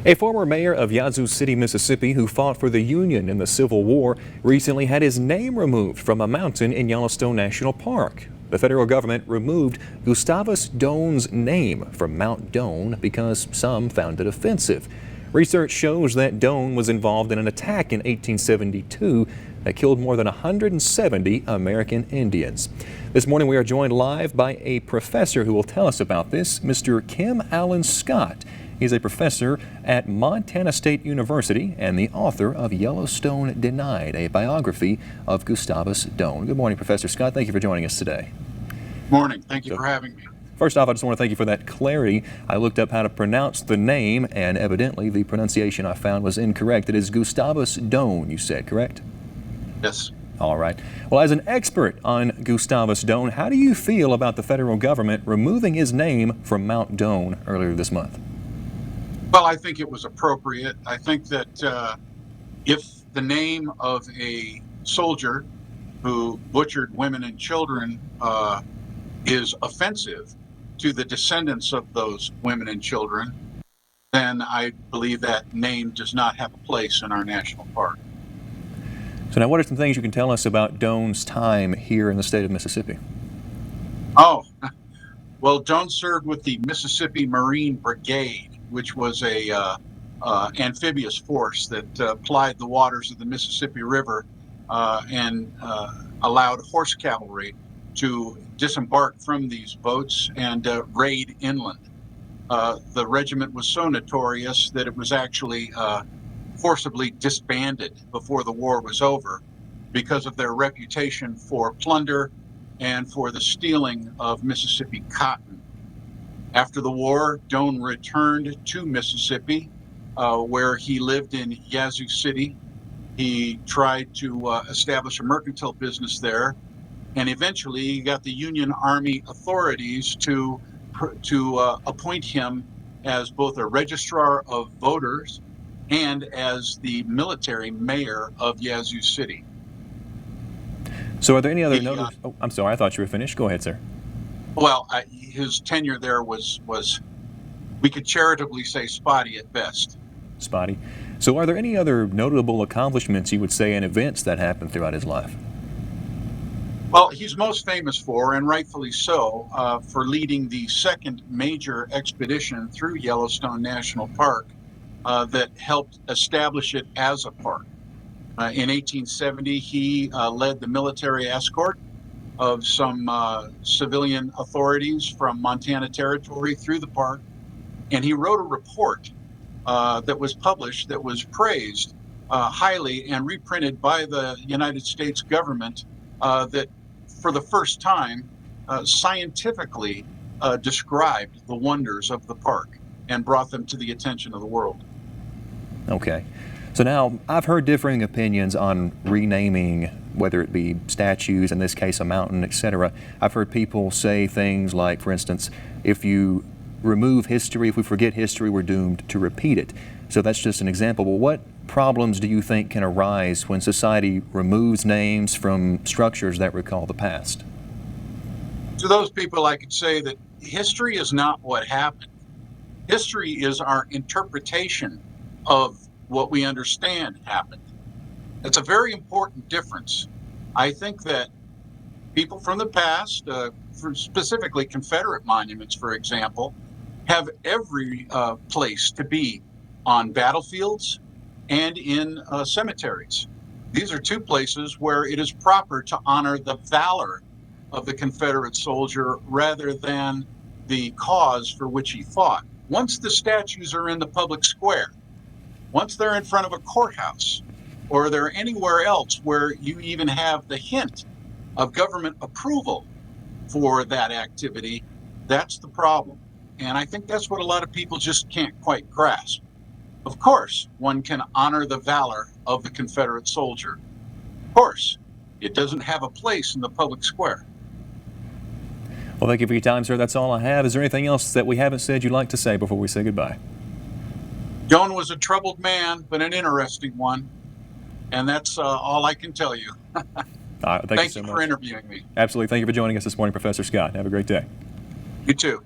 A former mayor of Yazoo City, Mississippi, who fought for the Union in the Civil War, recently had his name removed from a mountain in Yellowstone National Park. The federal government removed Gustavus Doane's name from Mount Doane because some found it offensive. Research shows that Doane was involved in an attack in 1872 that killed more than 170 American Indians. This morning we are joined live by a professor who will tell us about this, Mr. Kim Allen Scott. He's a professor at Montana State University and the author of Yellowstone Denied, a biography of Gustavus Doane. Good morning, Professor Scott. Thank you for joining us today. Morning. Thank you for having me. First off, I just want to thank you for that clarity. I looked up how to pronounce the name, and evidently the pronunciation I found was incorrect. It is Gustavus Doane, you said, correct? Yes. All right. Well, as an expert on Gustavus Doane, how do you feel about the federal government removing his name from Mount Doane earlier this month? Well, I think it was appropriate. I think that if the name of a soldier who butchered women and children is offensive to the descendants of those women and children, then I believe that name does not have a place in our national park. So now, what are some things you can tell us about Doane's time here in the state of Mississippi? Oh, well, Doane served with the Mississippi Marine Brigade, which was a amphibious force that plied the waters of the Mississippi River and allowed horse cavalry to disembark from these boats and raid inland. The regiment was so notorious that it was actually forcibly disbanded before the war was over because of their reputation for plunder and for the stealing of Mississippi cotton. After the war, Doane returned to Mississippi, where he lived in Yazoo City. He tried to establish a mercantile business there, and eventually he got the Union Army authorities to appoint him as both a registrar of voters and as the military mayor of Yazoo City. So are there any other notable... Oh, I'm sorry, I thought you were finished. Go ahead, sir. Well, his tenure there was, we could charitably say, spotty at best. Spotty. So are there any other notable accomplishments you would say and events that happened throughout his life? Well, he's most famous for, and rightfully so, for leading the second major expedition through Yellowstone National Park that helped establish it as a park. In 1870, he led the military escort of some civilian authorities from Montana Territory through the park, and he wrote a report that was published that was praised highly and reprinted by the United States government that for the first time scientifically described the wonders of the park and brought them to the attention of the world. Okay. So now, I've heard differing opinions on renaming, whether it be statues, in this case a mountain, etc. I've heard people say things like, for instance, if you remove history, if we forget history, we're doomed to repeat it. So that's just an example. But what problems do you think can arise when society removes names from structures that recall the past? To those people, I could say that history is not what happened. History is our interpretation of what we understand happened. It's a very important difference. I think that people from the past, specifically Confederate monuments, for example, have every place to be on battlefields and in cemeteries. These are two places where it is proper to honor the valor of the Confederate soldier rather than the cause for which he fought. Once the statues are in the public square, once they're in front of a courthouse, or they're anywhere else where you even have the hint of government approval for that activity, that's the problem. And I think that's what a lot of people just can't quite grasp. Of course, one can honor the valor of the Confederate soldier. Of course, it doesn't have a place in the public square. Well, thank you for your time, sir. That's all I have. Is there anything else that we haven't said you'd like to say before we say goodbye? Doane was a troubled man, but an interesting one. And that's all I can tell you. Thank you so you much for interviewing me. Absolutely. Thank you for joining us this morning, Professor Scott. Have a great day. You too.